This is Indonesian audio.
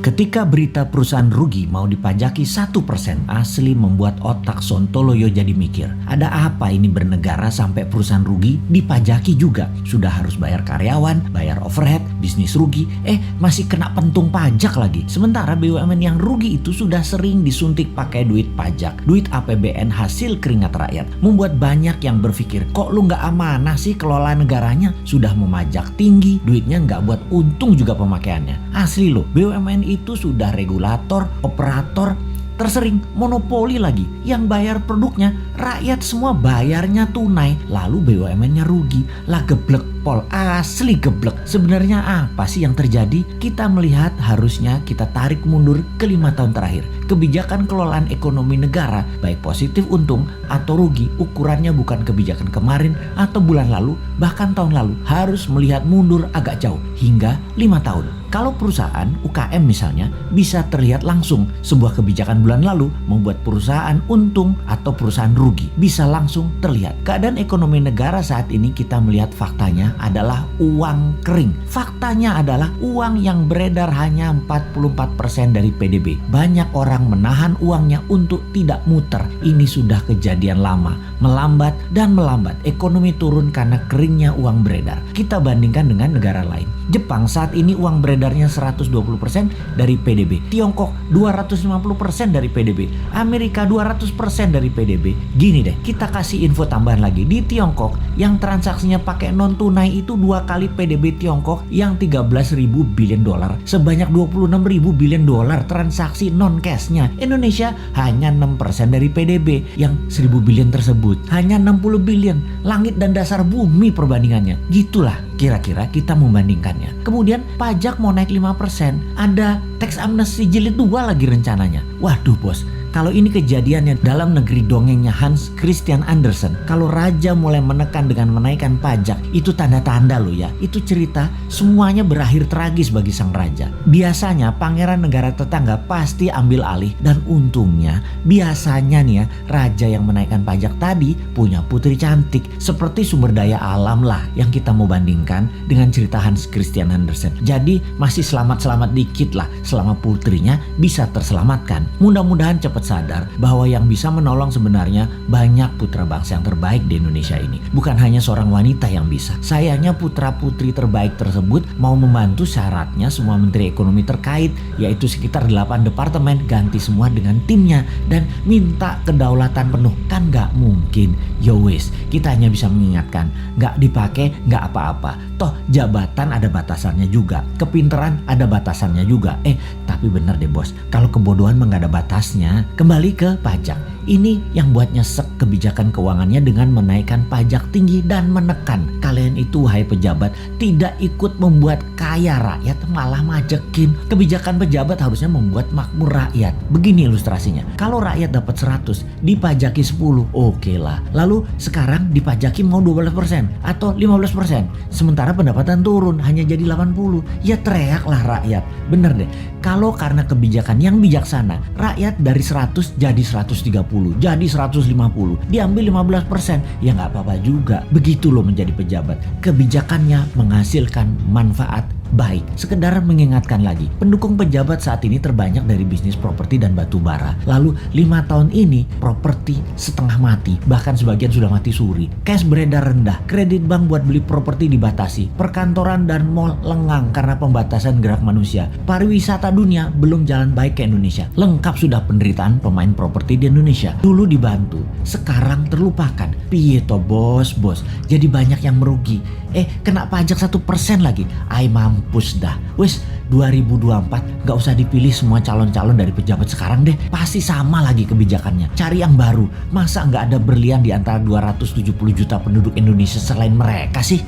Ketika berita perusahaan rugi mau dipajaki 1% asli membuat otak Sontoloyo jadi mikir. Ada apa ini bernegara sampai perusahaan rugi dipajaki juga? Sudah harus bayar karyawan, bayar overhead, bisnis rugi, masih kena pentung pajak lagi. Sementara BUMN yang rugi itu sudah sering disuntik pakai duit pajak, duit APBN hasil keringat rakyat. Membuat banyak yang berpikir, kok lu nggak amanah sih kelola negaranya? Sudah memajak tinggi, duitnya nggak buat untung juga pemakaiannya. Asli loh, BUMN itu sudah regulator, operator, tersering monopoli lagi. Yang bayar produknya rakyat semua bayarnya tunai, lalu BUMN-nya rugi. Lah geblek pol, asli geblek. Sebenarnya apa sih yang terjadi? Kita melihat harusnya kita tarik mundur ke 5 tahun terakhir. Kebijakan kelolaan ekonomi negara, baik positif untung atau rugi, ukurannya bukan kebijakan kemarin atau bulan lalu, bahkan tahun lalu. Harus melihat mundur agak jauh, hingga 5 tahun. Kalau perusahaan UKM misalnya bisa terlihat langsung sebuah kebijakan bulan lalu membuat perusahaan untung atau perusahaan rugi, bisa langsung terlihat. Keadaan ekonomi negara saat ini kita melihat faktanya adalah uang kering. Faktanya adalah uang yang beredar hanya 44% dari PDB. Banyak orang menahan uangnya untuk tidak muter. Ini sudah kejadian lama, melambat dan melambat. Ekonomi turun karena keringnya uang beredar. Kita bandingkan dengan negara lain. Jepang saat ini uang beredarnya 120% dari PDB. Tiongkok 250% dari PDB. Amerika 200% dari PDB. Gini deh, kita kasih info tambahan lagi. Di Tiongkok yang transaksinya pakai non tunai itu 2 kali PDB Tiongkok yang 13.000 billion dolar. Sebanyak 26.000 billion dolar transaksi non cashnya. Indonesia hanya 6% dari PDB yang 1.000 billion tersebut. Hanya 60 billion. Langit dan dasar bumi perbandingannya. Gitulah kira-kira kita membandingkannya. Kemudian pajak mau naik 5%. Ada tax amnesty jilid 2 lagi rencananya. Waduh bos, kalau ini kejadiannya dalam negeri dongengnya Hans Christian Andersen, kalau raja mulai menekan dengan menaikkan pajak, itu tanda-tanda loh ya. Itu cerita semuanya berakhir tragis bagi sang raja. Biasanya pangeran negara tetangga pasti ambil alih, dan untungnya biasanya nih ya, raja yang menaikkan pajak tadi punya putri cantik. Seperti sumber daya alam lah yang kita mau bandingkan dengan cerita Hans Christian Andersen. Jadi masih selamat-selamat dikit lah selama putrinya bisa terselamatkan. Mudah-mudahan cepat sadar bahwa yang bisa menolong sebenarnya banyak putra bangsa yang terbaik di Indonesia ini. Bukan hanya seorang wanita yang bisa. Sayangnya putra-putri terbaik tersebut mau membantu syaratnya semua menteri ekonomi terkait, yaitu sekitar 8 departemen, ganti semua dengan timnya dan minta kedaulatan penuh. Kan gak mungkin. Yo wis, kita hanya bisa mengingatkan, gak dipakai gak apa-apa. Toh jabatan ada batasannya juga, kepinteran ada batasannya juga. Tapi bener deh bos, kalau kebodohan mah gak ada batasnya. Kembali ke pajak. Ini yang buat nyesek kebijakan keuangannya dengan menaikkan pajak tinggi dan menekan. Kalian itu wahai pejabat tidak ikut membuat kaya rakyat, malah majekin. Kebijakan pejabat harusnya membuat makmur rakyat. Begini ilustrasinya. Kalau rakyat dapat 100, dipajaki 10, oke lah. Lalu sekarang dipajaki mau 12% atau 15%. Sementara pendapatan turun hanya jadi 80. Ya teriaklah rakyat. Bener deh. Kalau karena kebijakan yang bijaksana, rakyat dari 100 jadi 130, jadi 150, diambil 15%, ya nggak apa-apa juga. Begitu loh menjadi pejabat. Kebijakannya menghasilkan manfaat baik. Sekedar mengingatkan lagi, pendukung pejabat saat ini terbanyak dari bisnis properti dan batu bara. Lalu 5 tahun ini properti setengah mati, bahkan sebagian sudah mati suri. Cash beredar rendah, kredit bank buat beli properti dibatasi, perkantoran dan mal lengang karena pembatasan gerak manusia. Pariwisata dunia belum jalan baik ke Indonesia. Lengkap sudah penderitaan pemain properti di Indonesia. Dulu dibantu, sekarang terlupakan. Piye toh bos, jadi banyak yang merugi. Kena pajak 1% lagi. Mampus dah. Wes 2024 gak usah dipilih semua calon-calon dari pejabat sekarang deh. Pasti sama lagi kebijakannya. Cari yang baru. Masa gak ada berlian di antara 270 juta penduduk Indonesia selain mereka sih?